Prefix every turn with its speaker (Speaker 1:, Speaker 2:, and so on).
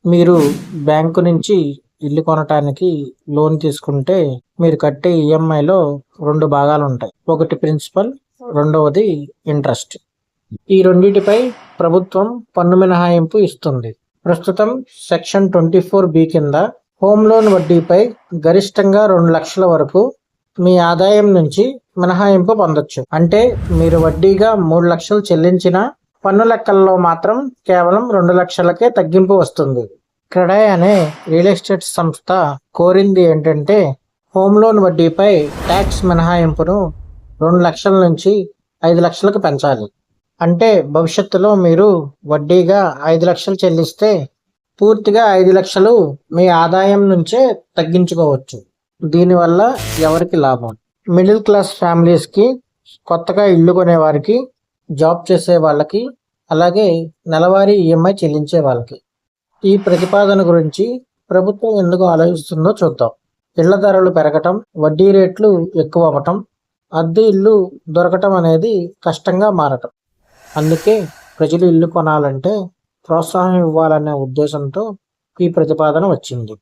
Speaker 1: మీరు బ్యాంకు నుంచి ఇల్లు కొనటానికి లోన్ తీసుకుంటే మీరు కట్టే ఈఎంఐలో 2 భాగాలుంటాయి. ఒకటి ప్రిన్సిపల్, రెండవది ఇంట్రెస్ట్. ఈ రెండిటిపై ప్రభుత్వం పన్ను మినహాయింపు ఇస్తుంది. ప్రస్తుతం సెక్షన్ 24B కింద హోమ్ లోన్ వడ్డీపై గరిష్టంగా 2 లక్షల వరకు మీ ఆదాయం నుంచి మినహాయింపు పొందొచ్చు. అంటే మీరు వడ్డీగా 3 లక్షలు చెల్లించినా పన్ను లెక్కల్లో మాత్రం కేవలం 2 లక్షలకే తగ్గింపు వస్తుంది. క్రెడాయ్ అనే రియల్ ఎస్టేట్ సంస్థ కోరింది ఏంటంటే హోమ్ లోన్ వడ్డీపై ట్యాక్స్ మినహాయింపును 2 లక్షల నుంచి 5 లక్షలకు పెంచాలి. అంటే భవిష్యత్తులో మీరు వడ్డీగా 5 లక్షలు చెల్లిస్తే పూర్తిగా 5 లక్షలు మీ ఆదాయం నుంచే తగ్గించుకోవచ్చు. దీనివల్ల ఎవరికి లాభం? మిడిల్ క్లాస్ ఫ్యామిలీస్కి, కొత్తగా ఇల్లు కొనేవారికి, జాబ్ చేసే వాళ్ళకి, అలాగే నెలవారీ ఈఎంఐ చెల్లించే వాళ్ళకి. ఈ ప్రతిపాదన గురించి ప్రభుత్వం ఎందుకు ఆలోచిస్తుందో చూద్దాం. ఇళ్ల ధరలు పెరగటం, వడ్డీ రేట్లు ఎక్కువ అవ్వటం, అద్దె ఇల్లు దొరకటం అనేది కష్టంగా మారటం. అందుకే ప్రజలు ఇల్లు కొనాలంటే ప్రోత్సాహం ఇవ్వాలనే ఉద్దేశంతో ఈ ప్రతిపాదన వచ్చింది.